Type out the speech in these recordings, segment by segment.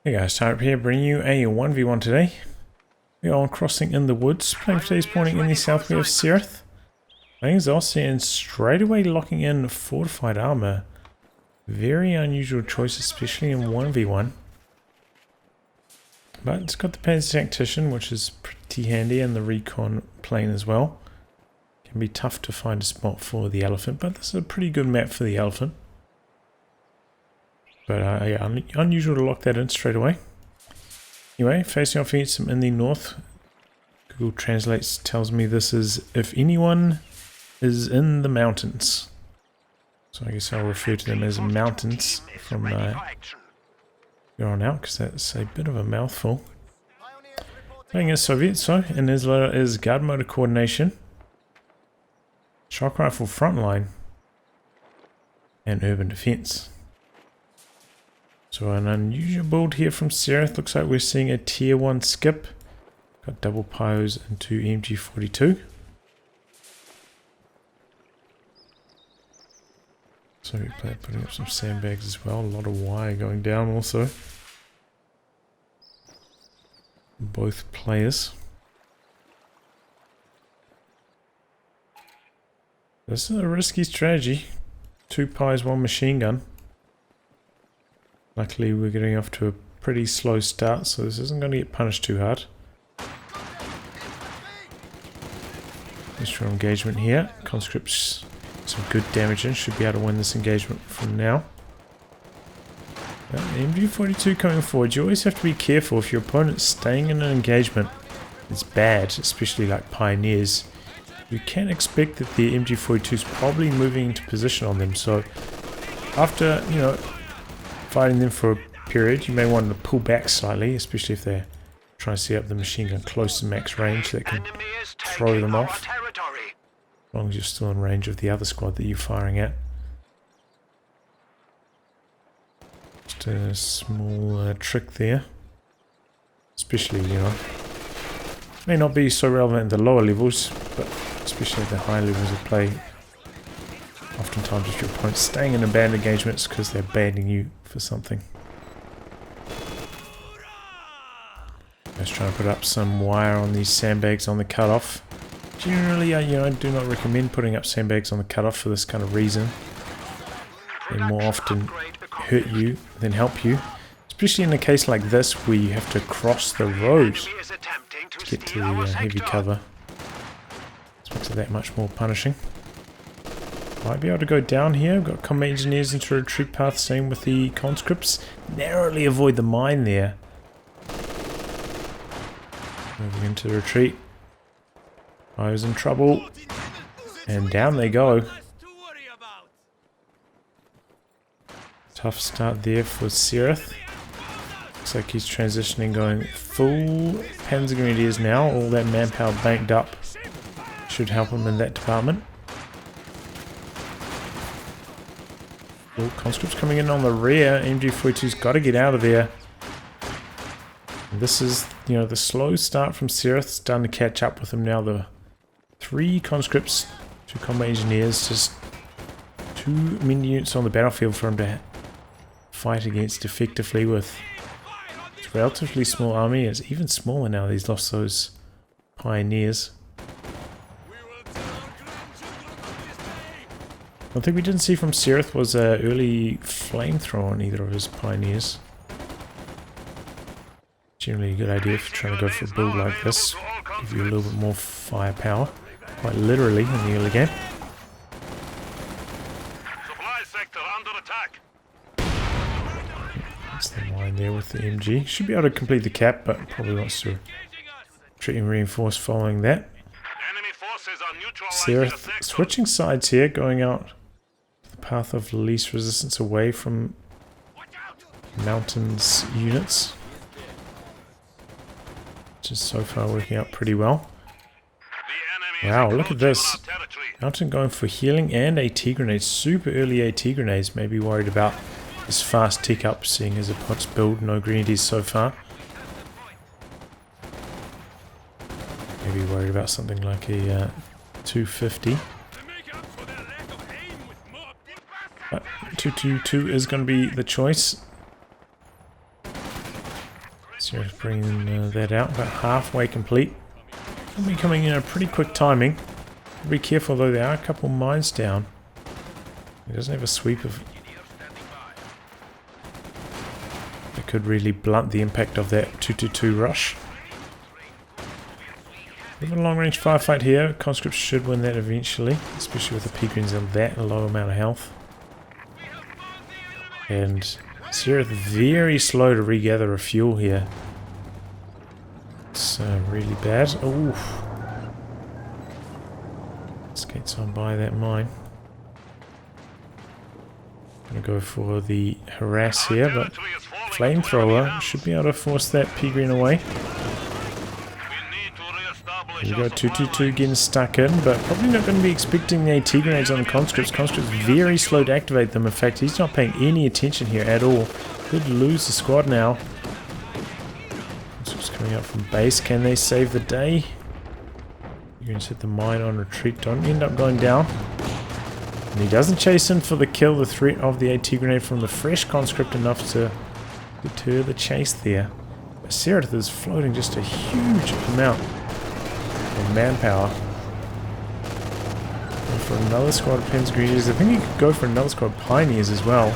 Hey guys, Type here, bringing you a 1v1 today. We are crossing in the woods, playing for today's morning in the south way of Serrith. Playing as Ostheer and straight away locking in Fortified Armour. Very unusual choice, especially in 1v1. But it's got the Panzer Tactician, which is pretty handy, and the Recon plane as well. Can be tough to find a spot for the Elephant, but this is a pretty good map for the Elephant. But yeah, unusual to lock that in straight away. Anyway, facing off against them in the north. Google Translates tells me this is if anyone is in the mountains. So I guess I'll refer to them as mountains from here on out, because that's a bit of a mouthful. Playing as Soviet, so in his letter is guard motor coordination, shock rifle frontline, and urban defense. So an unusual build here from Serrith. Looks like we're seeing a tier 1 skip. Got double pyros and 2 MG42. So we play putting up some sandbags as well. A lot of wire going down also. Both players. This is a risky strategy. 2 pies, 1 machine gun. Luckily we're getting off to a pretty slow start, so this isn't going to get punished too hard. Extra engagement here. Conscripts some good damage in, should be able to win this engagement from now. MG42 coming forward. You always have to be careful if your opponent's staying in an engagement. It's bad, especially like pioneers. You can expect that the MG42 is probably moving into position on them, so after, you know, fighting them for a period, you may want to pull back slightly, especially if they're trying to set up the machine gun close to max range that can throw them off. As long as you're still in range of the other squad that you're firing at. Just a small trick there. Especially, you know, may not be so relevant in the lower levels, but especially at the higher levels of play. Oftentimes if your opponent's staying in a bad engagement, it's because they're banning you for something. Let's try and put up some wire on these sandbags on the cutoff. Generally, you know, I do not recommend putting up sandbags on the cutoff for this kind of reason. They more often hurt you than help you. Especially in a case like this where you have to cross the road to get to the heavy cover. This makes it that much more punishing. Might be able to go down here. We've got combat engineers into a retreat path, same with the conscripts. Narrowly avoid the mine there. Moving into the retreat. I was in trouble. And down they go. Tough start there for Serrith. Looks like he's transitioning, going full Panzer Grenadiers now. All that manpower banked up should help him in that department. Oh, conscripts coming in on the rear. MG42's got to get out of there. And this is, you know, the slow start from Serrith. It's done to catch up with him now. The 3 conscripts, 2 combat engineers, just too many units on the battlefield for him to fight against effectively with a relatively small army. It's even smaller now. He's lost those pioneers. One thing we didn't see from Serrith was an early flamethrower on either of his pioneers. Generally a good idea if you're trying to go for a build like this. Give you a little bit more firepower. Quite literally in the early game. Supply sector under attack. That's the line there with the MG. Should be able to complete the cap, but probably wants to retreat and reinforce following that. Enemy forces are Serrith switching sides here, going out the path of least resistance away from mountains units, which is so far working out pretty well. Wow, look at this. Mountain going for healing and AT grenades. Super early AT grenades. Maybe worried about this fast tick up, seeing as a pot's build. No grenadiers so far. Maybe worried about something like a 250. But 222 is going to be the choice. Serrith bringing that out, about halfway complete. Will be coming in a pretty quick timing. Be careful though, there are a couple mines down. He doesn't have a sweep of... It could really blunt the impact of that 222 rush. We have a long range firefight here. Conscripts should win that eventually, especially with the Peagrins on that low amount of health. And Serrith very slow to regather a fuel here. It's really bad. Ooh. Skates on by that mine. Gonna go for the harass here, but flamethrower should be able to force that Peagrin away. Here we go, 222 getting stuck in, but probably not going to be expecting the AT grenades on the conscripts. Conscripts very slow to activate them. In fact, he's not paying any attention here at all. Could lose the squad now. Conscripts coming up from base. Can they save the day? You're going to set the mine on retreat. Don't end up going down. And he doesn't chase in for the kill. The threat of the AT grenade from the fresh conscript enough to deter the chase there. But Serrith is floating just a huge amount of manpower. And for another squad of Pens Greenies, I think you could go for another squad of Pioneers as well.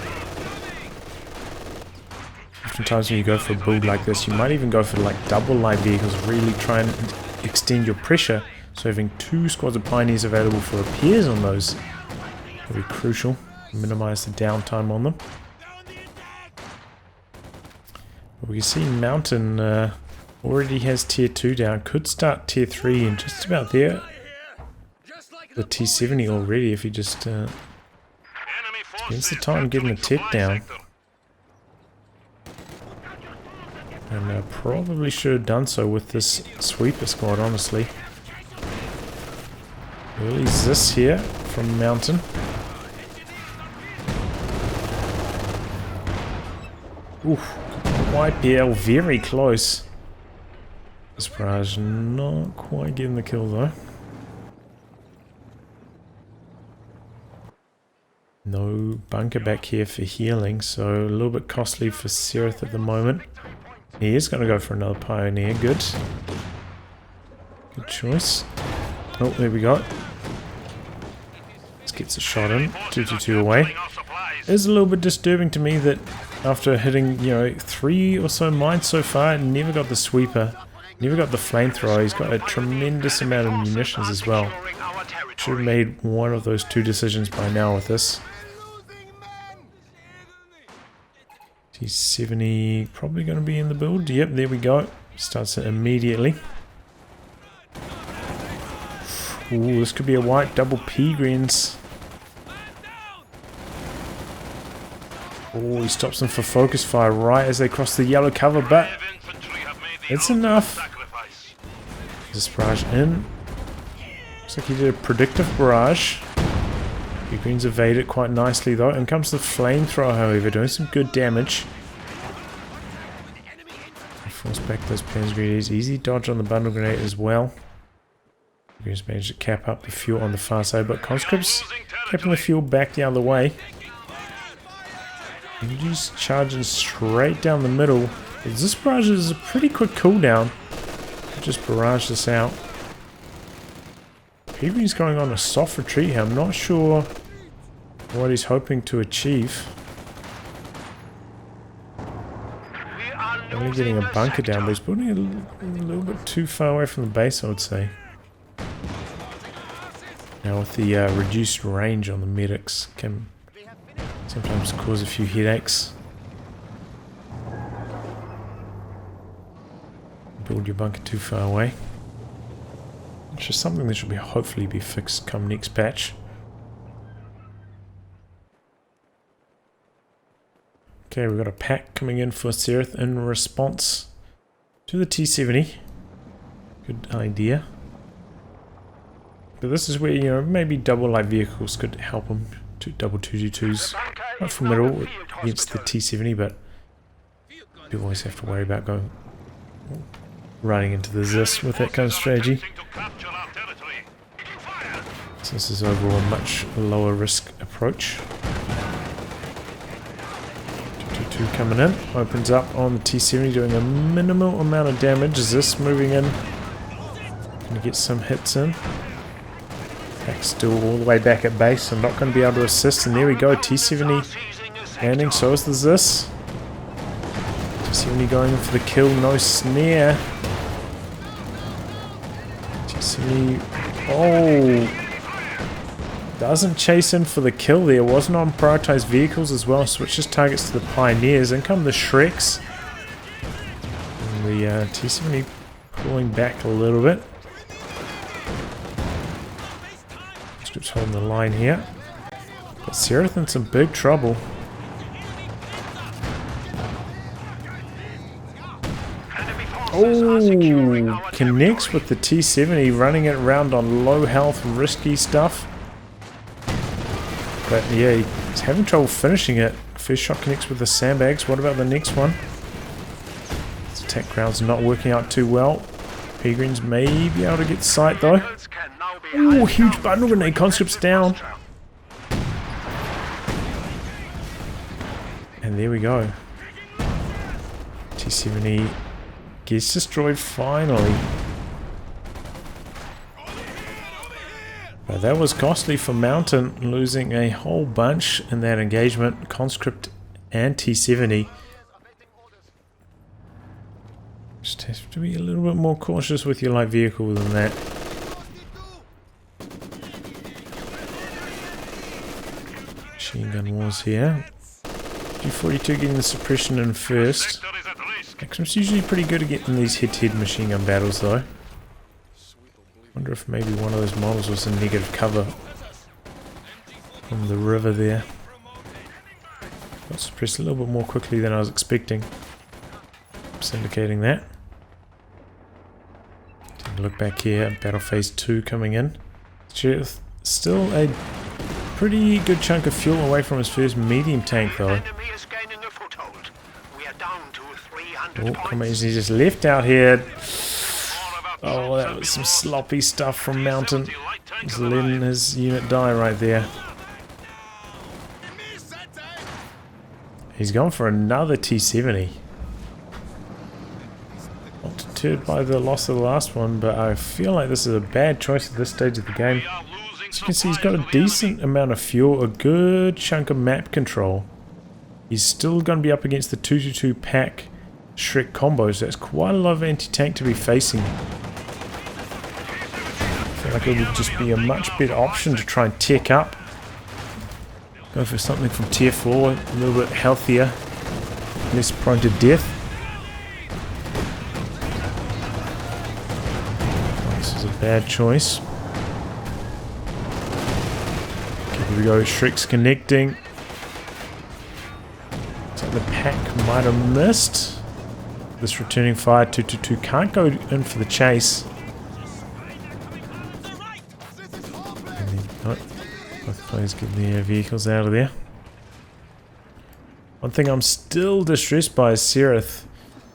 Oftentimes when you go for a build like this, you might even go for like double light vehicles, really try and extend your pressure. So having 2 squads of Pioneers available for repairs on those will be crucial. Minimize the downtime on them. But we can see Mountain already has tier 2 down. Could start tier 3 and just about there. The T70 already if he just spends the time getting the tech down. And probably should have done so with this sweeper squad, honestly. Early Zis here from Mountain. Oof, white BL very close. This barrage not quite getting the kill though. No bunker back here for healing, so a little bit costly for Serrith at the moment. He is going to go for another Pioneer, good. Good choice. Oh, there we go. This gets a shot in, 222 away. It is a little bit disturbing to me that after hitting, 3 or so mines so far, never got the sweeper, never got the flamethrower. He's got a tremendous amount of munitions as well. Should have made one of those 2 decisions by now with this. T70 probably going to be in the build. Yep, there we go. Starts it immediately. Ooh, this could be a white double Peagrins. Oh, he stops them for focus fire right as they cross the yellow cover, but it's enough. This barrage in. Looks like he did a predictive barrage. Peagrins evade it quite nicely though. In comes the flamethrower, however, doing some good damage. Force back those Pens Greenies. Easy dodge on the bundle grenade as well. Peagrins managed to cap up the fuel on the far side, but conscripts keeping the fuel back the other way. He's charging straight down the middle. This barrage is a pretty quick cooldown. Just barrage this out. Peagrin's going on a soft retreat here. I'm not sure what he's hoping to achieve. Only getting a bunker down, but he's putting it a little bit too far away from the base, I would say. Now with the reduced range on the medics can sometimes cause a few headaches. Build your bunker too far away. It's just something that should hopefully be fixed come next patch. Okay, we've got a pack coming in for Serrith in response to the T70. Good idea. But this is where, maybe double light vehicles could help him. Double 222s. Not formidable against the T70, but you always have to worry about running into the Zis with that kind of strategy. So this is overall a much lower risk approach. 222 Two coming in, opens up on the T-70, doing a minimal amount of damage. Is this moving in? Gonna get some hits in. Back still all the way back at base. I'm not going to be able to assist. And there we go, T-70 landing. So is this. T-70 going in for the kill, no snare. T-70, oh, doesn't chase in for the kill there. Wasn't on prioritized vehicles as well. Switches targets to the Pioneers. In come the Shreks. And the T-70 pulling back a little bit. Just holding the line here. But Serrith in some big trouble. Oh, connects with the T-70, running it around on low health, risky stuff. But yeah, he's having trouble finishing it. First shot connects with the sandbags. What about the next one? This attack ground's not working out too well. Peregrines may be able to get sight though. Oh, huge bundle grenade. Conscript's down. And there we go. T-70 gets destroyed finally. But that was costly for Mountain, losing a whole bunch in that engagement. Conscript and T-70. Just have to be a little bit more cautious with your light vehicle than that. Machine gun wars here. G42 getting the suppression in first. Maximum's usually pretty good at getting these head-to-head machine gun battles though. Wonder if maybe one of those models was in negative cover from the river there. Got suppressed a little bit more quickly than I was expecting. Just indicating that. Take a look back here, battle phase 2 coming in. Still a pretty good chunk of fuel away from his first medium tank though. Oh, come on, he just left out here. Oh, that was some sloppy stuff from Mountain. Just letting his unit die right there. He's gone for another T-70. Not deterred by the loss of the last one, but I feel like this is a bad choice at this stage of the game. As you can see, he's got a decent amount of fuel, a good chunk of map control. He's still going to be up against the 222 pack Shrek combo, so that's quite a lot of anti-tank to be facing. I feel like it would just be a much better option to try and tech up. Go for something from tier 4, a little bit healthier, less prone to death. Oh, this is a bad choice. Okay, here we go, Shrek's connecting. Looks like the pack might have missed. This returning fire, 222 can't go in for the chase. Both players get their vehicles out of there. One thing I'm still distressed by is Serrith.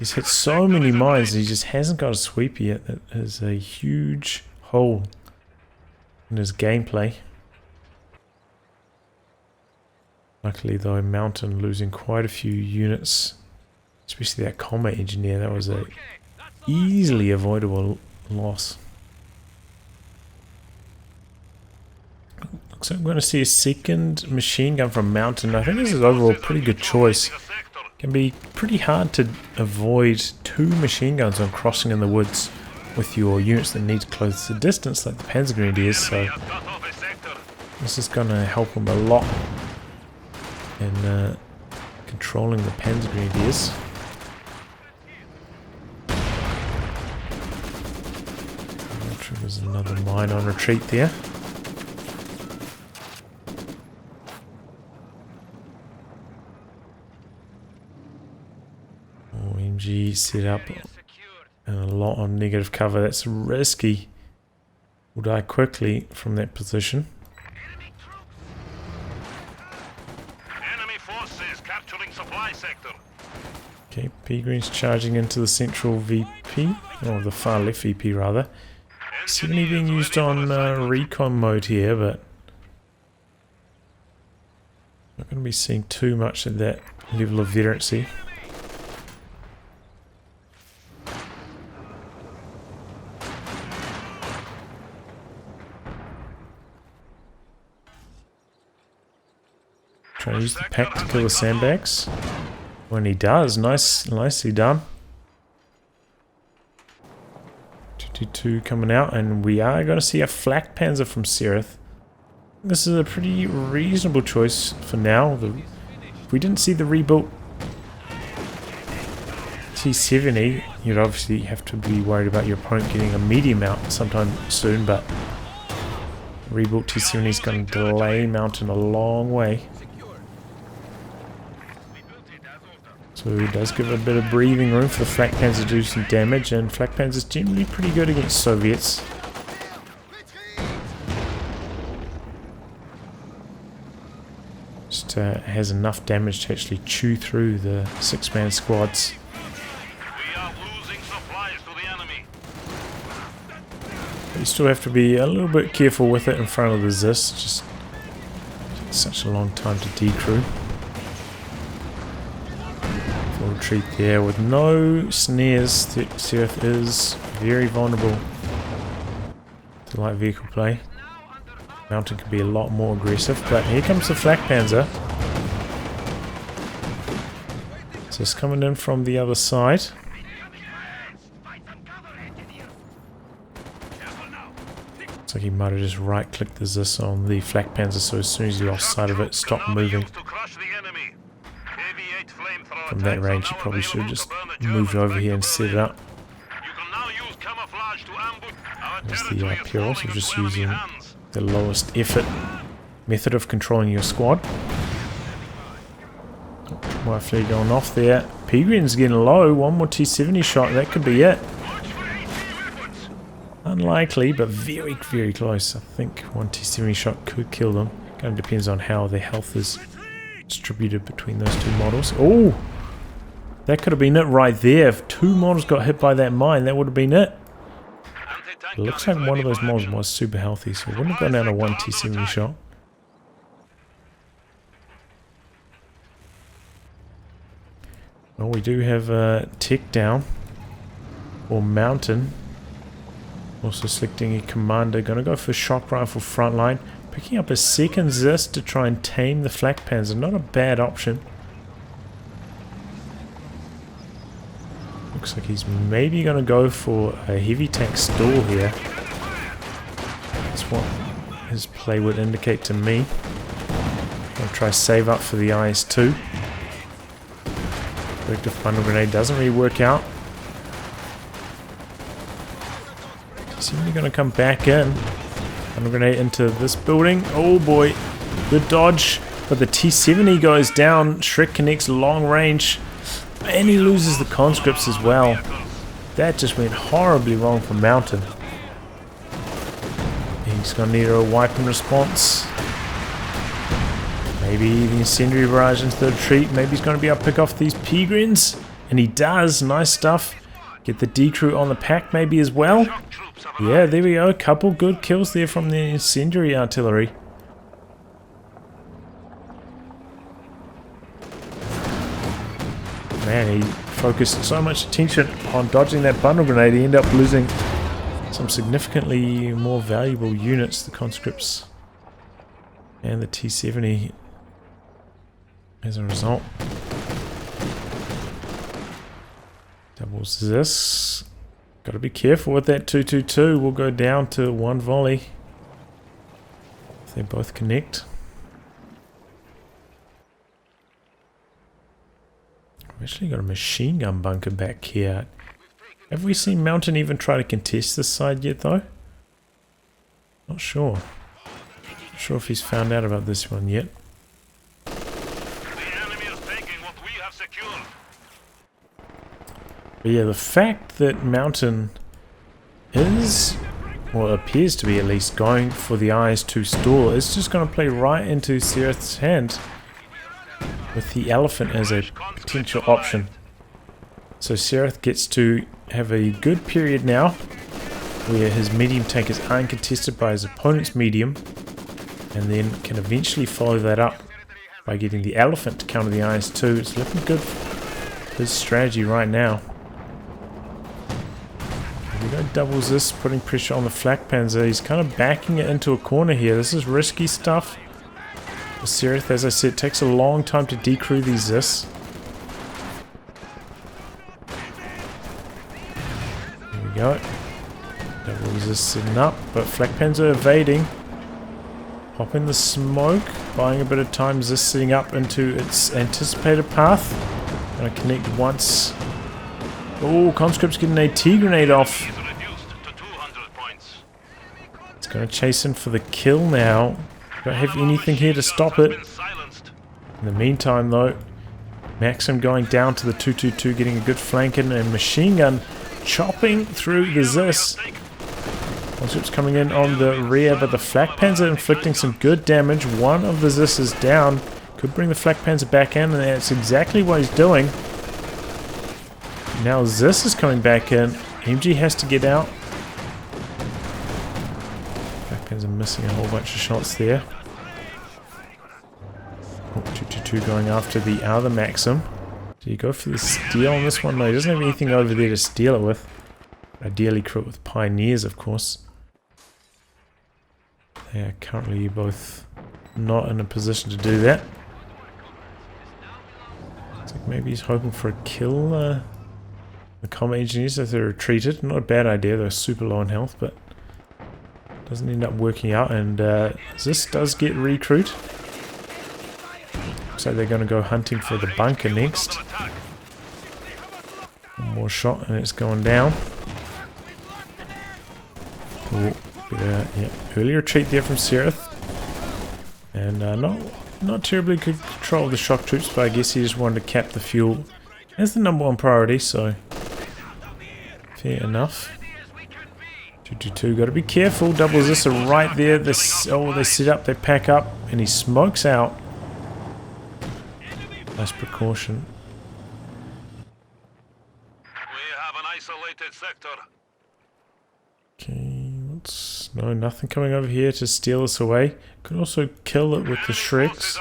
He's hit so many mines, he just hasn't got a sweep yet. That is a huge hole in his gameplay. Luckily though, Mountain losing quite a few units. Especially that combat engineer, that was a easily avoidable loss. Looks like we're going to see a second machine gun from Mountain. I think this is overall a pretty good choice. Can be pretty hard to avoid 2 machine guns on crossing in the woods with your units that need to close the distance like the Panzer Grenadiers, so this is going to help them a lot in controlling the Panzer Grenadiers. There's another mine on retreat there. Oh, MG set up and a lot on negative cover. That's risky. We'll die quickly from that position. Enemy forces capturing supply sector. Okay, Peregrine's charging into the central VP, or the far left VP rather. 70 being used on recon mode here, but not going to be seeing too much of that level of veterancy. Try to use the pack to kill the sandbags. When he does, nicely done. 222 coming out, and we are going to see a flak panzer from Serrith. This is a pretty reasonable choice for now. If we didn't see the rebuilt T70, you'd obviously have to be worried about your opponent getting a medium out sometime soon, but rebuilt T70 is going to delay Mountain a long way. So it does give a bit of breathing room for the flak panzer to do some damage, and flak panzer is generally pretty good against Soviets. Just has enough damage to actually chew through the 6-man squads. We are losing supplies to the enemy. But you still have to be a little bit careful with it in front of the Zis. Just takes such a long time to decrew. Retreat there with no snares. Serrith is very vulnerable to light vehicle play. Mountain could be a lot more aggressive, but here comes the flak panzer. So it's coming in from the other side. Looks like he might have just right clicked the Zis on the flak panzer, so as soon as he lost sight of it, stop moving. From that range, you probably should have just moved over here and set it up. There's the Pieros, so just using the lowest effort method of controlling your squad. White fleet going off there. Peagrin's getting low. One more T70 shot, that could be it. Unlikely, but very, very close. I think one T70 shot could kill them. Kind of depends on how their health is distributed between those two models. Oh! That could have been it right there. If two models got hit by that mine, that would have been it. It looks like one of those models was super healthy, so it wouldn't have gone down to one T70 shot. Well, we do have a tech down. Or Mountain. Also selecting a commander. Going to go for shock rifle frontline. Picking up a second Zis to try and tame the flak panzer. Not a bad option. Looks like he's maybe going to go for a heavy tank stall here. That's what his play would indicate to me. I'll try save up for the IS-2. Collective bundle grenade doesn't really work out. He's only going to come back in. Bundle grenade into this building. Oh boy, good dodge. But the T70 goes down. Shrek connects long range. And he loses the conscripts as well. That just went horribly wrong for Mountain. He's going to need a wipe in response. Maybe the incendiary barrage into the retreat. Maybe he's going to be able to pick off these Peagrins. And he does. Nice stuff. Get the decrew on the pack maybe as well. Yeah, there we go. A couple good kills there from the incendiary artillery. Man, he focused so much attention on dodging that bundle grenade, he ended up losing some significantly more valuable units, the conscripts and the T70 as a result. Doubles this. Got to be careful with that 222. We'll go down to one volley if they both connect. We've actually got a machine gun bunker back here. Have we seen Mountain even try to contest this side yet though? Not sure. Not sure if he's found out about this one yet. The enemy is taking what we have secured. But yeah, the fact that Mountain is, or appears to be at least, going for the IS-2 stall is just going to play right into Serrith's hand with the elephant as a potential option. So Serrith gets to have a good period now where his medium tankers aren't contested by his opponent's medium, and then can eventually follow that up by getting the elephant to counter the IS-2. It's looking good for his strategy right now. Here we go, doubles this, putting pressure on the flak panzer. He's kind of backing it into a corner here. This is risky stuff. The Serrith, as I said, takes a long time to decrew these Zis. Here we go. Doubles this setting up, but flak panzer evading. Pop in the smoke, buying a bit of time. Zis setting up into its anticipated path. Gonna connect once. Oh, conscript's getting an AT grenade off. It's gonna chase in for the kill now. Don't have anything here to stop it. In the meantime though, Maxim going down to the 222, getting a good flank in, and machine gun chopping through the Zis. Conscript's coming in on the rear, but the flak panzer inflicting some good damage. One of the Zis is down. Could bring the flak panzer back in, and that's exactly what he's doing. Now Zis is coming back in. MG has to get out. Flak panzer missing a whole bunch of shots there. Oh, 222 going after the other Maxim. Do you go for the steal on this one? No, he doesn't have anything over there to steal it with. Ideally crew it with pioneers, of course. They are currently both not in a position to do that. Looks like maybe he's hoping for a kill. The combat engineers, if they're retreated. Not a bad idea, they're super low in health, but doesn't end up working out. And this does get recruit. Looks like they're going to go hunting for the bunker next. One more shot and it's going down. Oh, yeah, early retreat there from Serrith. And not terribly good control of the shock troops, but I guess he just wanted to cap the fuel as the #1 priority, so fair enough. 222, got to be careful. Doubles this are right there. They set up, they pack up, and he smokes out. Nice precaution. We have an isolated sector. Okay, no, nothing coming over here to steal this away. Could also kill it with the Shreks.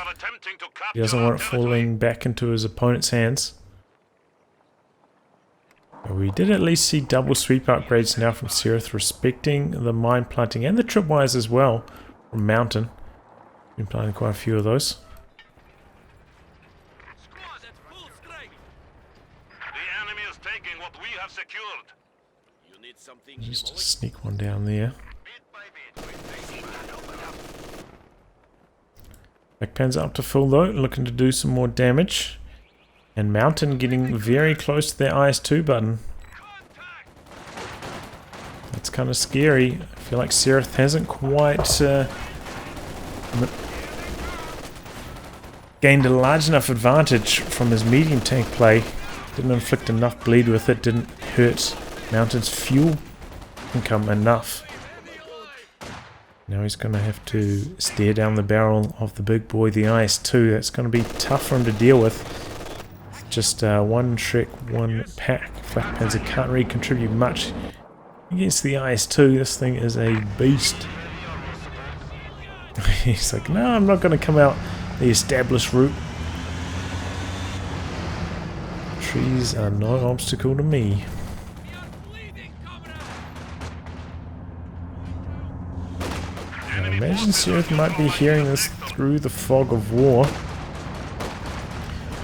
He doesn't want it falling back into his opponent's hands. But we did at least see double sweep upgrades now from Serrith, respecting the mine planting and the tripwires as well from Mountain. Been planting quite a few of those. The enemy is taking what we have secured. Just sneak one down there. Backpan's up to full though, looking to do some more damage. And Mountain getting very close to their IS-2 button. That's kind of scary. I feel like Serrith hasn't quite gained a large enough advantage from his medium tank play. Didn't inflict enough bleed with it, didn't hurt Mountain's fuel income enough. Now he's going to have to stare down the barrel of the big boy, the IS-2. That's going to be tough for him to deal with. Just one Shrek, one pack. Flak Panzer can't really contribute much against the IS-2. This thing is a beast. He's like, no, I'm not going to come out the established route. Trees are no obstacle to me. I imagine Serrith might be hearing this through the fog of war.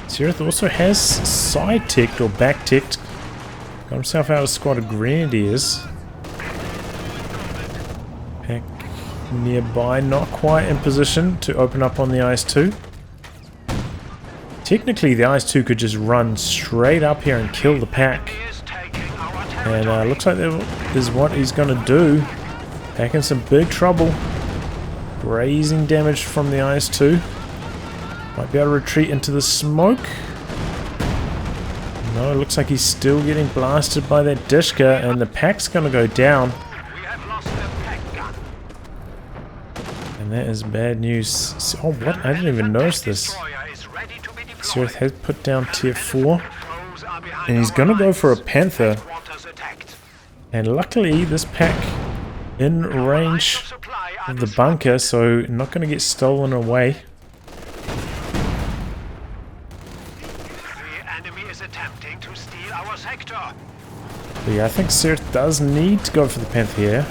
Serrith also has side-ticked or back-ticked. Got himself out of a squad of grenadiers. Pack nearby, not quite in position to open up on the IS-2. Technically the IS-2 could just run straight up here and kill the pack. And looks like that is what he's going to do. Pack in some big trouble. Grazing damage from the IS-2. Might be able to retreat into the smoke. No, it looks like he's still getting blasted by that Dishka, and the pack's going to go down. And that is bad news. Oh, what? I didn't even notice this. Serrith has put down tier 4. And he's going to go for a Panther. And luckily, this pack in range of the bunker, so not going to get stolen away. But yeah, I think Serrith does need to go for the Panther here.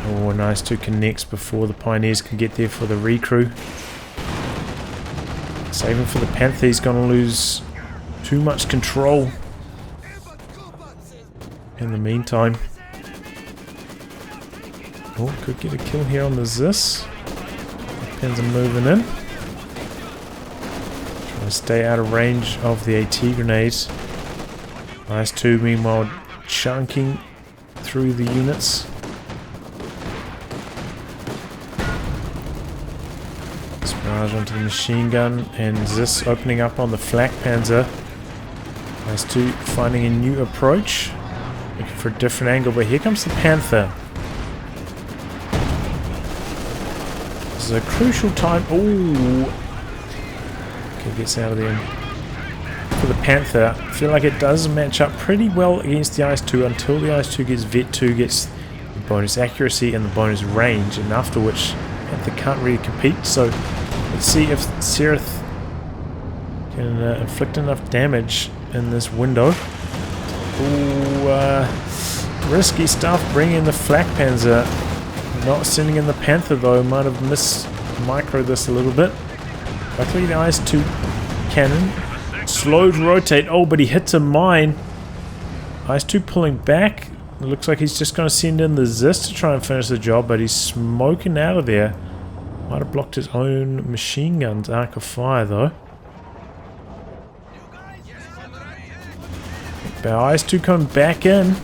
Oh, nice to connects before the Pioneers can get there for the recrew. Saving for the Panther, he's going to lose too much control in the meantime. Oh, could get a kill here on the Zis. Pens are moving in. Trying to stay out of range of the AT grenades. Nice two, meanwhile chunking through the units. Barrage onto the machine gun, and Zis opening up on the flak panzer. Nice two finding a new approach. Looking for a different angle, but here comes the Panther. This is a crucial time. Ooh. Okay, gets out of there. For the Panther, I feel like it does match up pretty well against the IS-2 until the IS-2 gets Vet 2, gets the bonus accuracy and the bonus range, and after which Panther can't really compete. So let's see if Serrith can inflict enough damage in this window. Ooh, risky stuff, bringing in the flak panzer. Not sending in the Panther though, might have microed this a little bit. Luckily the IS-2 cannon slow to rotate. Oh, but he hits a mine. IS-2 pulling back. It looks like he's just going to send in the Zis to try and finish the job, but he's smoking out of there. Might have blocked his own machine gun's arc of fire though. But IS-2 coming back in.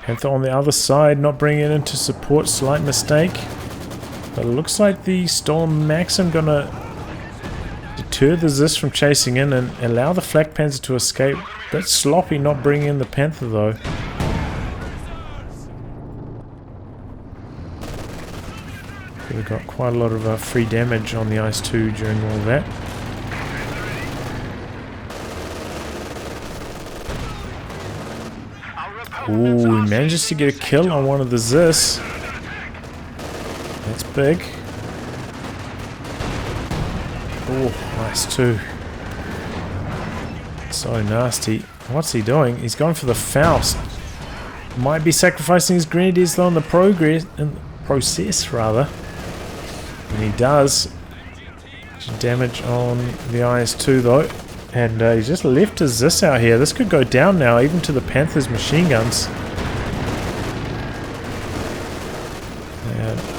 Panther on the other side, not bringing it into support, slight mistake. But it looks like the stolen Maxim gonna deter the Zis from chasing in and allow the flak panzer to escape. Bit sloppy not bringing in the Panther though. We've got quite a lot of free damage on the IS-2 during all that. Ooh, he manages to get a kill on one of the Zis. That's big. Oh, nice too. So nasty. What's he doing? He's going for the Faust. Might be sacrificing his grenadiers though in the process rather. And he does. Damage on the IS-2 though. And he's just left his Zis out here. This could go down now, even to the Panther's machine guns.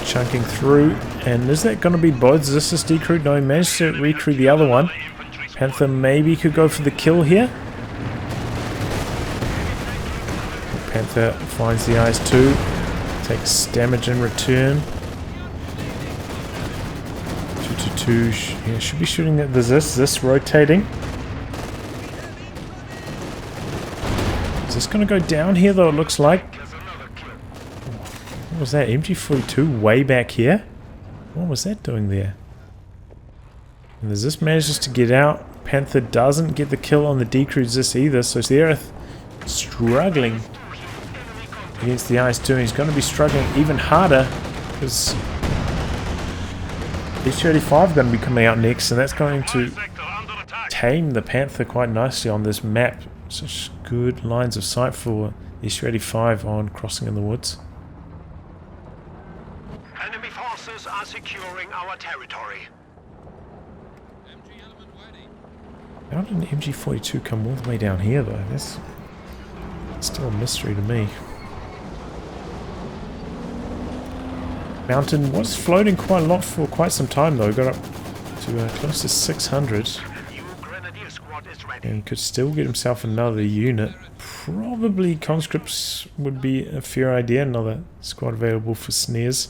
Chunking through. And is that going to be both Zis decrewed? No, he managed to recrew the other one. Panther maybe could go for the kill here. Panther finds the IS-2. Takes damage in return. 222. Yeah, should be shooting at the Zis rotating. Is this going to go down here though, it looks like? What was that? MG42 way back here? What was that doing there? And the Zis manages to get out. Panther doesn't get the kill on the decrewed Zis either, so Serrith struggling against the IS-2. He's going to be struggling even harder because H-35 going to be coming out next, and that's going to tame the Panther quite nicely on this map. Such good lines of sight for H-35 on crossing in the woods. Enemy forces are securing our territory. How did an MG42 come all the way down here though? That's still a mystery to me. Mountain was floating quite a lot for quite some time though. Got up to close to 600. And could still get himself another unit. Probably conscripts would be a fair idea. Another squad available for snares.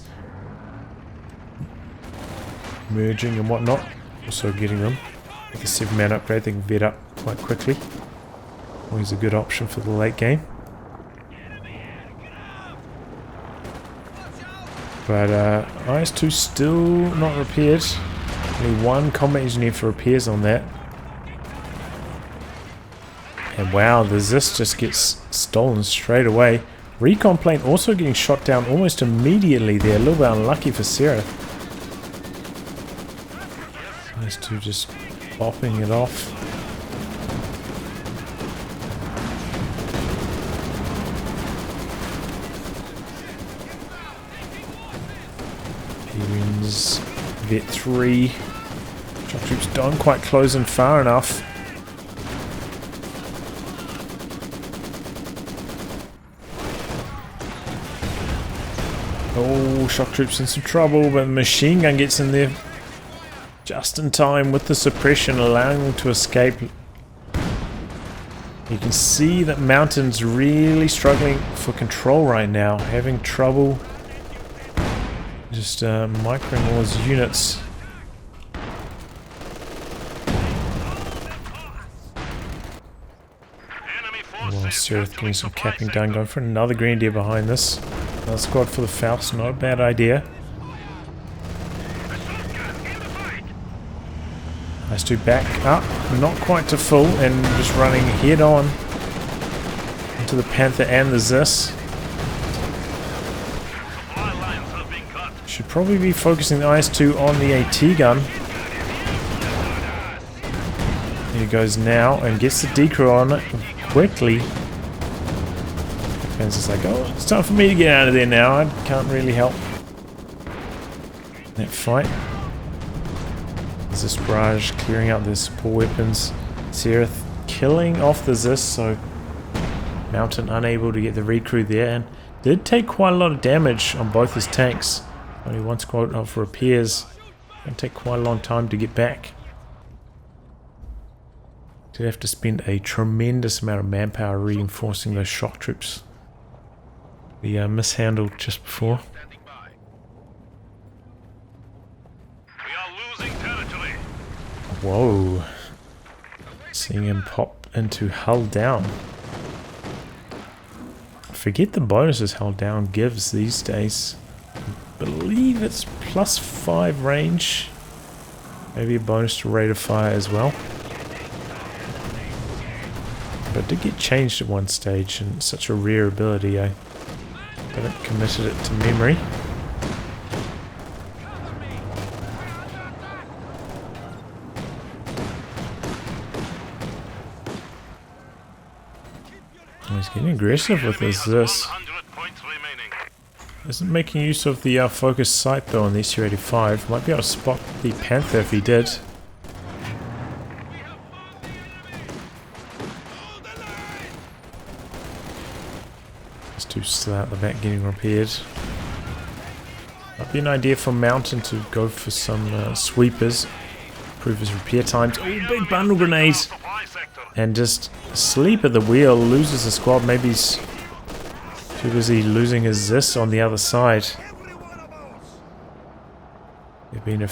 Merging and whatnot. Also getting them. With a 7-man upgrade, they can vet up quite quickly. Always a good option for the late game. But IS-2 still not repaired. Only one combat engineer for repairs on that. And wow, the Zis just gets stolen straight away. Recon plane also getting shot down almost immediately there. A little bit unlucky for Serrith. IS-2 just Popping it off. Peterins, Vet 3. Shock troops don't quite close in far enough. Oh, shock troops in some trouble, but the machine gun gets in there just in time with the suppression, allowing them to escape. You can see that Mountain's really struggling for control right now, having trouble just microing all his units. Well, Serrith getting some capping done, going for another Grenadier behind this. Another squad for the Faust, not a bad idea. Has to back up, not quite to full, and just running head on into the Panther and the Zis. Should probably be focusing the IS-2 on the AT gun. Here he goes now and gets the decrew on it quickly. Panzer's like, oh, it's time for me to get out of there now. I can't really help that fight. There's this barrage clearing out their support weapons. Serrith killing off the Zis, so Mountain unable to get the recrew there, and did take quite a lot of damage on both his tanks. Only one squad of repairs. Going to take quite a long time to get back. Did have to spend a tremendous amount of manpower reinforcing those shock troops. The mishandled just before. Whoa. Seeing him pop into hull down. I forget the bonuses hull down gives these days. I believe it's +5 range. Maybe a bonus to rate of fire as well. But it did get changed at one stage, and it's such a rare ability, I haven't committed it to memory. He's getting aggressive with his this. Isn't making use of the focus sight though on the SU-85. Might be able to spot the Panther if he did. Just too slow out the back getting repaired. Might be an idea for Mountain to go for some sweepers. Improve his repair times. Oh, big bundle grenade! And just sleep at the wheel, loses the squad. Maybe he's too busy losing his Zis on the other side. There have been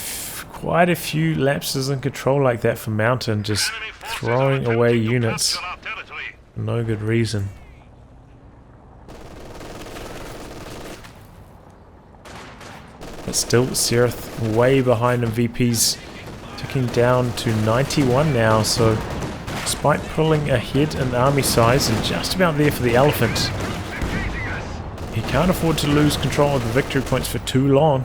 quite a few lapses in control like that for Mountain, just throwing away units for no good reason. But still, Serrith way behind him. VP's ticking down to 91 now, so despite pulling ahead in army size and just about there for the elephant, he can't afford to lose control of the victory points for too long.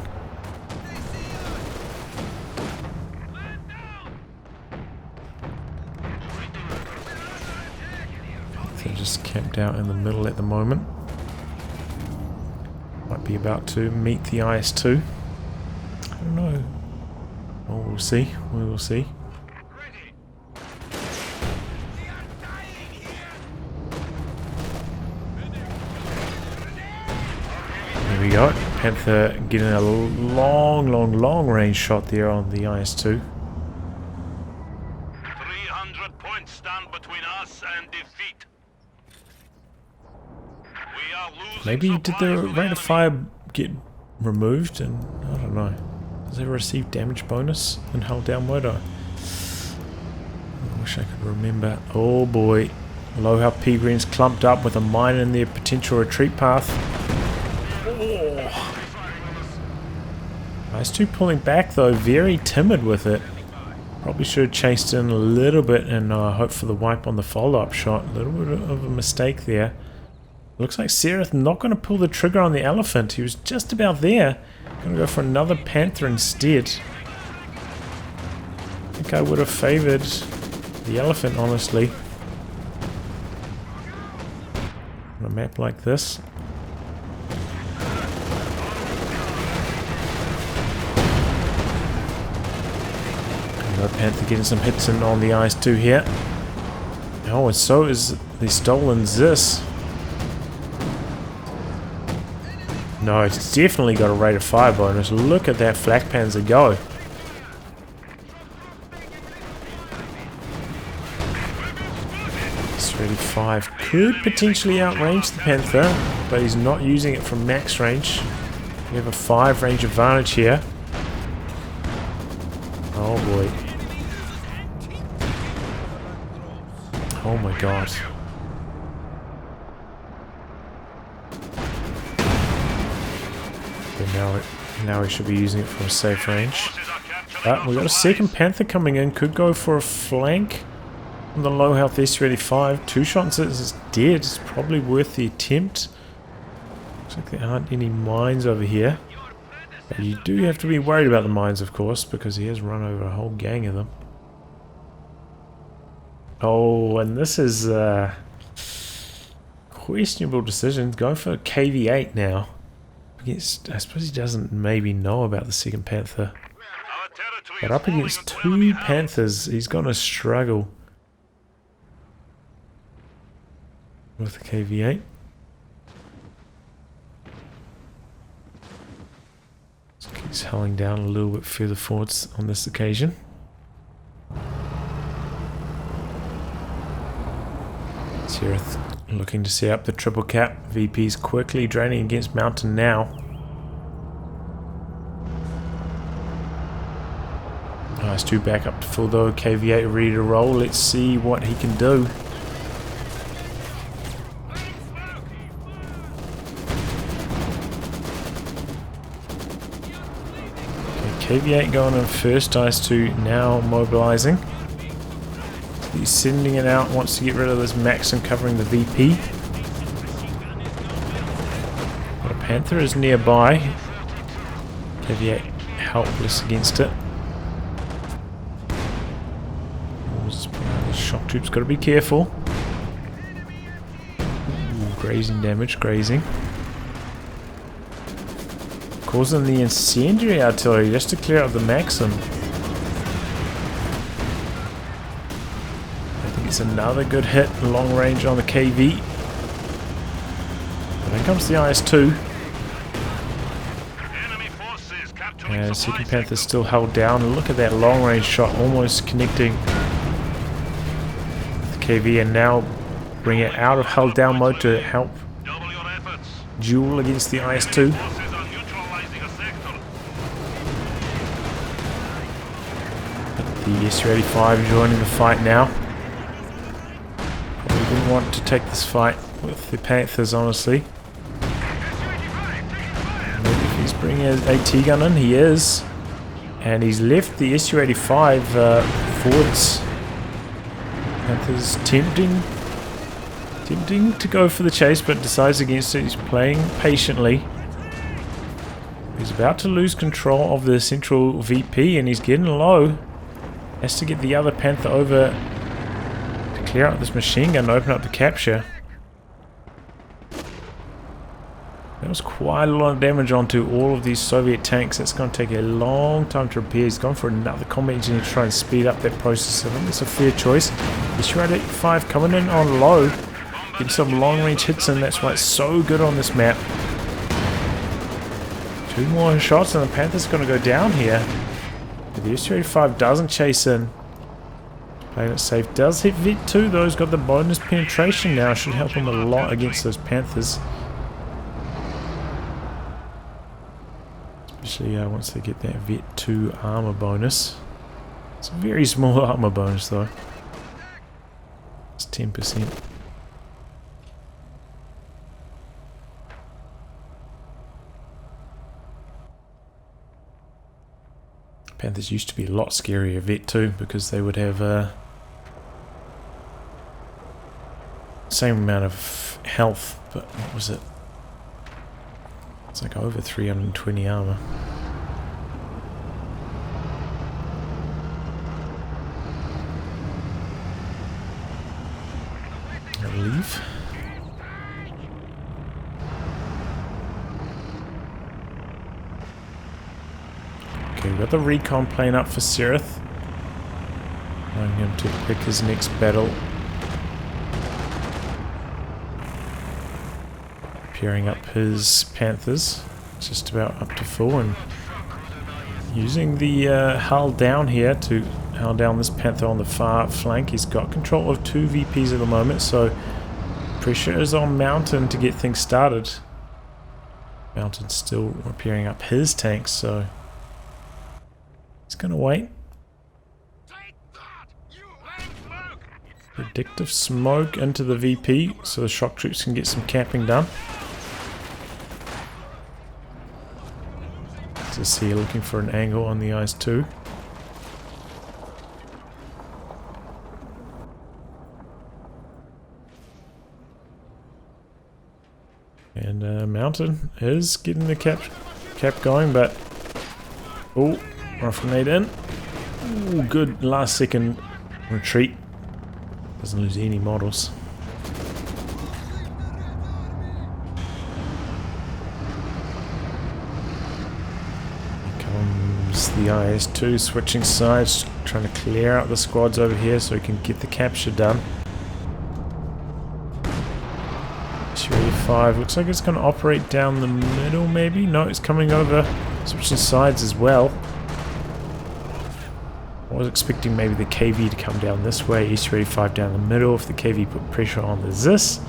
They're just camped out in the middle at the moment. Might be about to meet the IS-2. I don't know. Well, we'll see. We will see. There we go. Panther getting a long range shot there on the IS-2. 300 points stand between us and defeat. We are losing. Maybe did the rate of fire get removed, and I don't know. Does it receive damage bonus in hull down mode? I wish I could remember. Oh boy. Low health P-Greens clumped up with a mine in their potential retreat path. Oh. IS-2 pulling back though, very timid with it. Probably should have chased in a little bit and hope for the wipe on the follow-up shot. A little bit of a mistake there. Looks like Serrith not going to pull the trigger on the elephant. He was just about there. Going to go for another Panther instead. think I would have favoured the elephant, honestly. On a map like this. Another Panther getting some hits in on the ice too here. Oh, and so is the stolen Zis. No, it's definitely got a rate of fire bonus. Look at that flak panzer go. Serrith could potentially outrange the Panther, but he's not using it from max range. We have a 5 range advantage here. Oh boy. Oh my god. Okay, now we should be using it from a safe range. But we've got a second Panther coming in. Could go for a flank on the low health S-35. 2 shots is dead. It's probably worth the attempt. Looks like there aren't any mines over here. But you do have to be worried about the mines, of course, because he has run over a whole gang of them. Oh, and this is questionable decision. Going for a KV-8 now. Against, I suppose he doesn't maybe know about the second Panther. But up against 2 Panthers, he's going to struggle with the KV-8. So he's hulling down a little bit further forwards on this occasion. Serrith looking to set up the triple cap. VP's quickly draining against Mountain now. Nice 2 back up to full though. KV-8 ready to roll. Let's see what he can do. Okay, KV-8 going in first. IS-2 now mobilizing. He's sending it out, wants to get rid of this Maxim covering the VP. But a Panther is nearby. KV-8 helpless against it. Shock troops got to be careful. Ooh, grazing damage, grazing. Causing the incendiary artillery just to clear out the Maxim. It's another good hit, long range on the KV. Then comes the IS-2. And second Panther's still held down. And look at that long range shot, almost connecting with the KV, and now bring it out of held down mode to help duel against the IS-2. The S-35 joining the fight now. Didn't want to take this fight with the Panthers, honestly. Maybe if he's bringing his AT gun in, he is. And he's left the Su-85 forwards. Panthers tempting to go for the chase, but decides against it. He's playing patiently. He's about to lose control of the central VP, and he's getting low. Has to get the other Panther over. Clear out this machine gun and open up the capture. That was quite a lot of damage onto all of these Soviet tanks. That's going to take a long time to repair. He's gone for another combat engineer to try and speed up that process. I think it's a fair choice. The Su-85 coming in on low. Getting some long range hits in. That's why it's so good on this map. 2 more shots and the Panther's going to go down here. If the Su-85 doesn't chase in. Playing it safe. Does hit Vet 2 though. He's got the bonus penetration now. Should help him a lot against those Panthers. Especially once they get that Vet 2 armor bonus. It's a very small armor bonus though. It's 10%. Panthers used to be a lot scarier Vet 2 because they would have same amount of health, but what was it? It's like over 320 armor. believe. Okay, we've got the recon plane up for Serrith. Allowing him to pick his next battle. Pairing up his Panthers, just about up to full, and using the hull down here to hull down this Panther on the far flank. He's got control of 2 VPs at the moment, so pressure is on Mountain to get things started. Mountain's still repairing up his tanks, so he's gonna wait. Predictive smoke into the VP so the shock troops can get some camping done. Just here looking for an angle on the eyes too. And Mountain is getting the cap going, but oh, rifle grenade in. Ooh, good last second retreat. Doesn't lose any models. The IS-2 switching sides, trying to clear out the squads over here so he can get the capture done. SU-85 looks like it's going to operate down the middle maybe? No, it's coming over, switching sides as well. I was expecting maybe the KV to come down this way, SU-85 down the middle if the KV put pressure on the ZIS.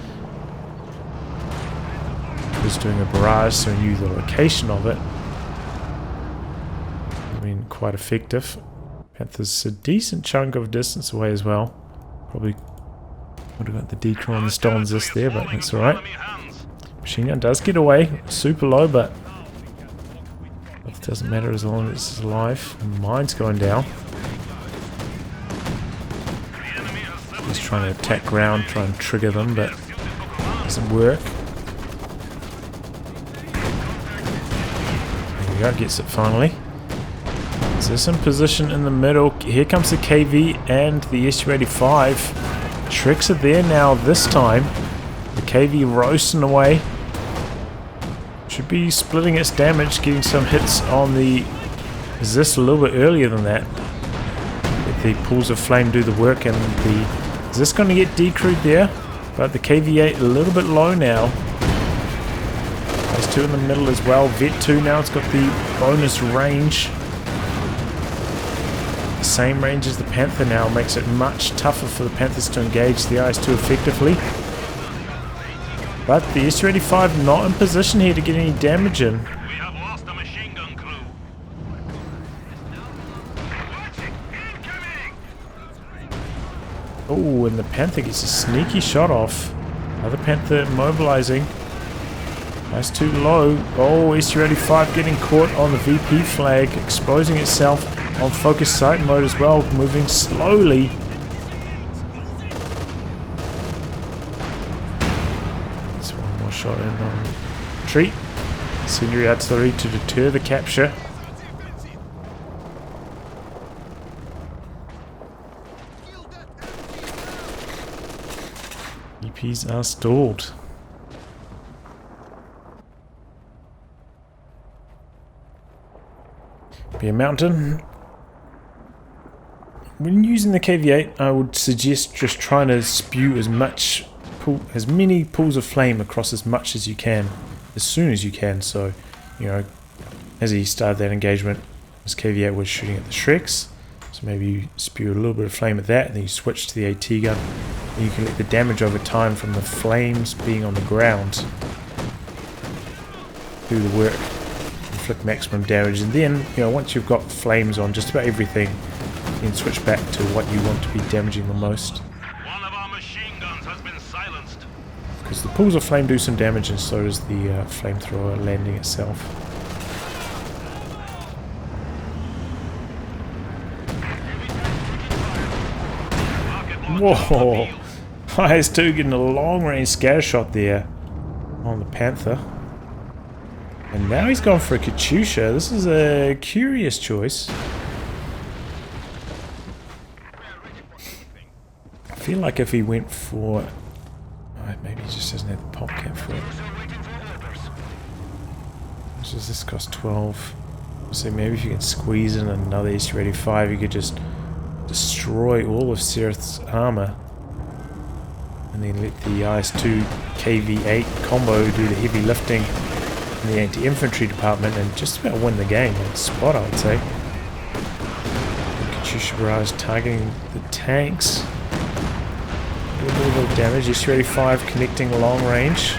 He was doing a barrage so he knew the location of it. Quite effective. Panther's a decent chunk of distance away as well. Probably would have got the decoy on the stolen ZIS there, but that's alright. Machine gun does get away, super low, but it doesn't matter as long as it's alive. Mine's going down. He's trying to attack ground, try and trigger them, but it doesn't work. There we go, gets it finally. Is this in position in the middle? Here comes the KV and the SU-85. Tricks are there now this time. The KV roasting away. Should be splitting its damage, getting some hits on the ZIS a little bit earlier than that. Let the pools of flame do the work, and the ZIS going to get decrewed there, but the KV-8 a little bit low now. There's 2 in the middle as well. Vet 2 now, it's got the bonus range. Same range as the Panther now, makes it much tougher for the Panthers to engage the IS-2 effectively. But the SU-85 not in position here to get any damage in. We have lost a machine gun crew. Oh, and the Panther gets a sneaky shot off. Other Panther mobilizing. IS-2 low. Oh, SU-85 getting caught on the VP flag, exposing itself on focus sight mode as well, moving slowly. That's one more shot in on retreat. Incendiary artillery to deter the capture. EPs are stalled. Be a Mountain. When using the KV-8, I would suggest just trying to spew as many pools of flame across as much as you can, as soon as you can. So, you know, as he started that engagement, his KV-8 was shooting at the Shreks. So maybe you spew a little bit of flame at that, and then you switch to the AT gun. And you can let the damage over time from the flames being on the ground do the work, inflict maximum damage. And then, you know, once you've got flames on just about everything, then switch back to what you want to be damaging the most. One of our machine guns has been silenced. Because the pools of flame do some damage, and so does the flamethrower landing itself. Whoa! IS-2 getting a long-range scatter shot there on the Panther. And now he's gone for a Katyusha. This is a curious choice. I feel like if he went for Maybe he just doesn't have the pop cap for it. How much does this cost? 12. So maybe if you can squeeze in another S-35, you could just destroy all of Serrith's armor. And then let the IS-2 KV-8 combo do the heavy lifting in the anti-infantry department and just about win the game on the spot, I would say. Katyusha barrage targeting the tanks. A little bit of damage. S-35 connecting long range.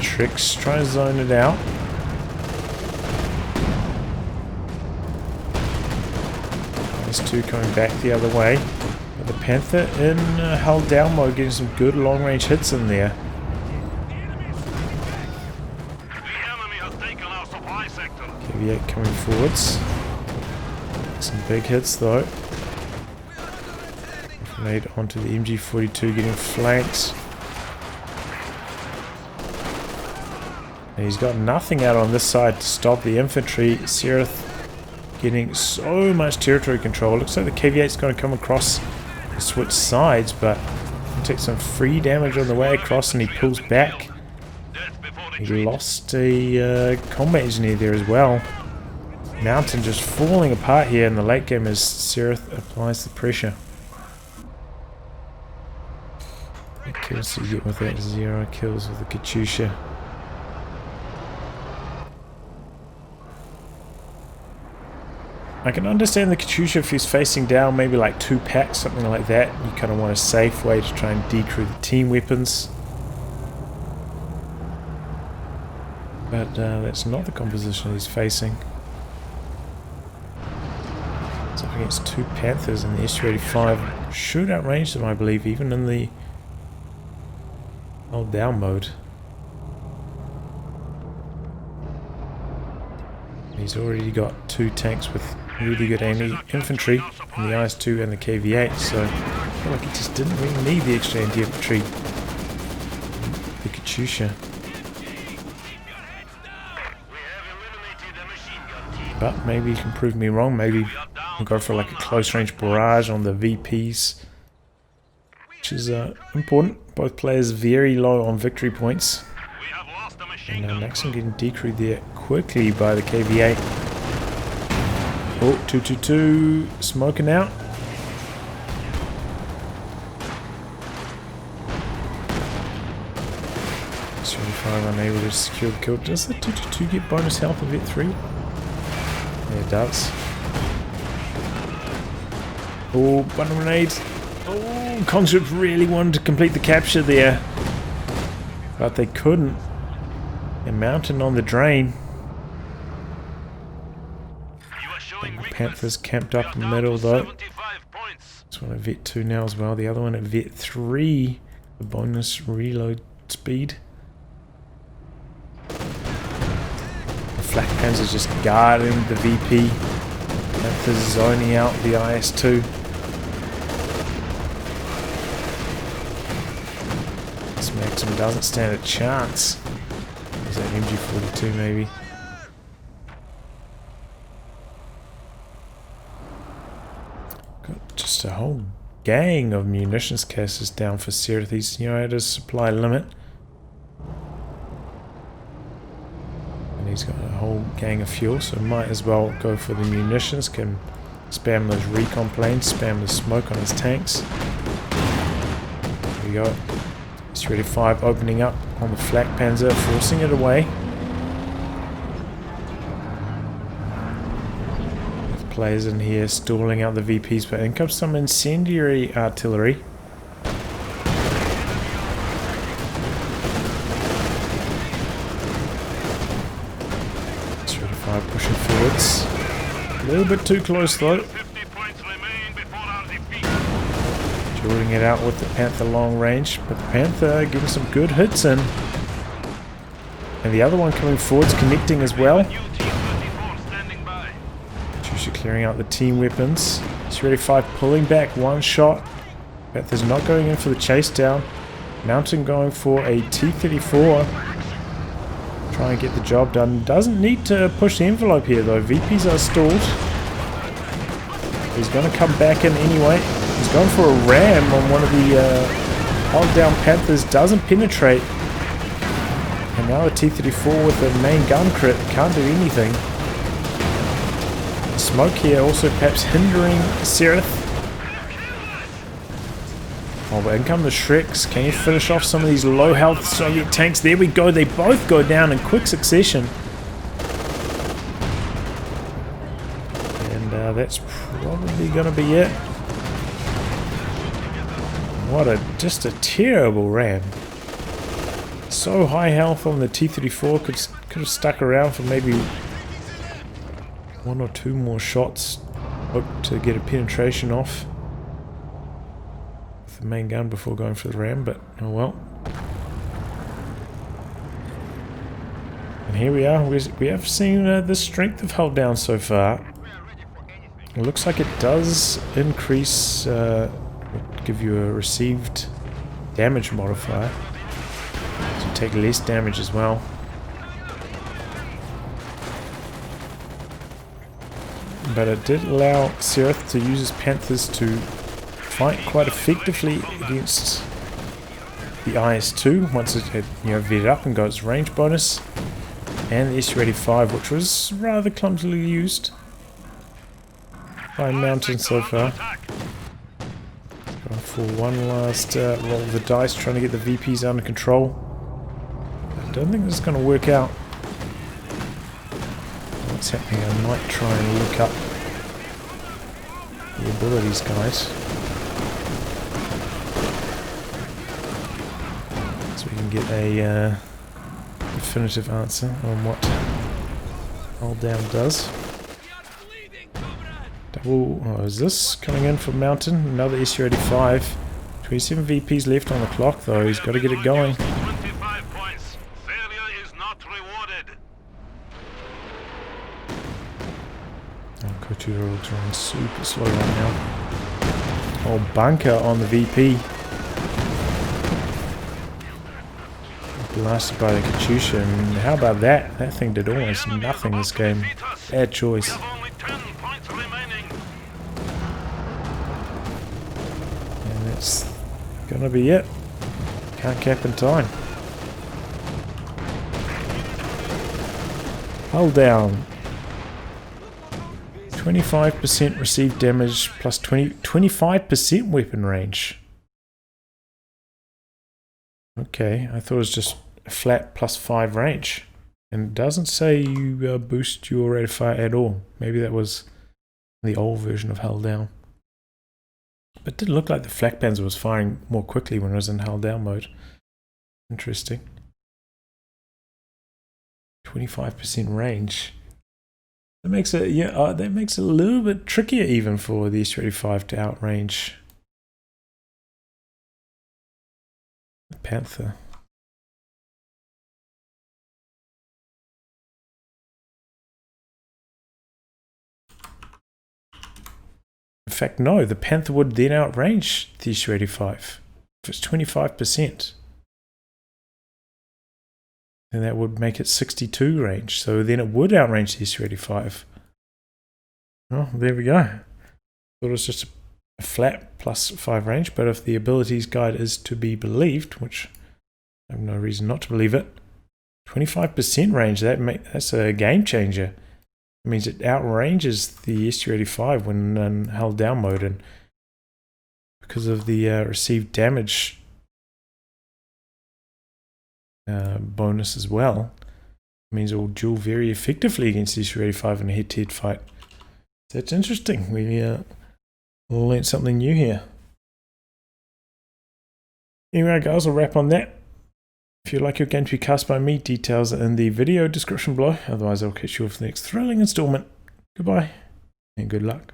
Tricks, try to zone it out. IS-2 coming back the other way. But the Panther in held down mode, getting some good long range hits in there. KV-8 coming forwards. Some big hits though. Made onto the MG42, getting flanks. And he's got nothing out on this side to stop the infantry. Serrith getting so much territory control. Looks like the KV-8's going to come across and switch sides, but he'll take some free damage on the way across, and he pulls back. He lost a combat engineer there as well. Mountain just falling apart here in the late game as Serrith applies the pressure. What kills do you get with that? 0 kills with the Katyusha. I can understand the Katyusha if he's facing down maybe like 2 packs, something like that. You kind of want a safe way to try and decrew the team weapons. But that's not the composition he's facing. It's up against 2 Panthers and the S-35 should outrange them, I believe, even in the hold down mode. He's already got 2 tanks with really good infantry in the IS-2 and the KV-8, so I feel like he just didn't really need the extra anti-infantry. The Katyusha. But maybe he can prove me wrong. Maybe he'll go for like a close range barrage on the VPs, which is important. Both players very low on victory points. And Maxim getting decrewed there quickly by the KV-8. Oh, 222 smoking out. S-35 unable to secure the kill. Does the 222 get bonus health of it 3? Yeah, it does. Oh, bundle grenades. Oh, Conscript really wanted to complete the capture there, but they couldn't. And Mountain on the drain. The Panthers camped up in the middle though. This one at Vet 2 now as well. The other one at Vet 3. The bonus reload speed. The Flak Panzers just guarding the VP. Panthers zoning out the IS-2. This Maxim doesn't stand a chance. Is that MG42 maybe? Got just a whole gang of munitions cases down for Serrith. He's, you know, at his supply limit. And he's got a whole gang of fuel, so might as well go for the munitions. Can spam those recon planes, spam the smoke on his tanks. There we go. S-35 opening up on the Flak Panzer, forcing it away. With players in here stalling out the VPs, but in comes some incendiary artillery. S-35 pushing forwards. A little bit too close though. Drawing it out with the Panther long range, but the Panther getting some good hits in. And the other one coming forwards, connecting as well. Katyusha clearing out the team weapons. S-35 pulling back, one shot. Panther's not going in for the chase down. Mountain going for a T-34. Try and get the job done. Doesn't need to push the envelope here though. VPs are stalled. He's going to come back in anyway. He's going for a ram on one of the hold down Panthers doesn't penetrate. And now a T-34 with a main gun crit can't do anything. Smoke here also perhaps hindering Serrith. Oh, but in come the Shreks. Can you finish off some of these low health Soviet tanks? There we go. They both go down in quick succession. And that's probably going to be it. What just a terrible ram. So high health on the T-34. Could have stuck around for maybe 1 or 2 more shots. Hope to get a penetration off the main gun before going for the ram, but oh well. And here we are. We have seen the strength of Hull down so far. It looks like it does increase, give you a received damage modifier, so you take less damage as well. But it did allow Serrith to use his Panthers to fight quite effectively against the IS-2 once it had, vetted up and got its range bonus, and the SU-85, which was rather clumsily used by Mountain so far. Going for one last roll of the dice, trying to get the VPs under control. I don't think this is going to work out. What's happening? I might try and look up the abilities, guys. Get a definitive answer on what Hull down does. Double, is this coming in from Mountain? Another SU-85. 27 VPs left on the clock though, he's got to get it going. 25 points. Failure is not rewarded. COH2 is running super slow right now. Oh, bunker on the VP. Blasted by the Katyusha, and how about that? That thing did almost nothing this game. Bad choice. And that's gonna be it. Can't cap in time. Hull down. 25% received damage plus 25% weapon range. Okay, I thought it was just a flat +5 range. And it doesn't say you boost your rate of fire at all. Maybe that was the old version of Hull down. But it did look like the Flak Panzer was firing more quickly when it was in Hull down mode. Interesting. 25% range. That makes it, that makes it a little bit trickier even for the SU-85 to outrange the Panther. In fact, no, the Panther would then outrange the SU-85 if it's 25%. Then that would make it 62 range. So then it would outrange the SU-85. Oh, there we go. Thought it was just a flat +5 range, but if the abilities guide is to be believed, which I have no reason not to believe it, 25% range, that's a game changer. It means it outranges the SU-85 when in held down mode, and because of the received damage bonus as well, it means it will duel very effectively against the SU-85 in a head-to-head fight. So that's interesting. We learned something new here. Anyway guys, I'll wrap on that. If you'd like your game to be cast by me, details are in the video description below. Otherwise I'll catch you with the next thrilling installment. Goodbye and good luck.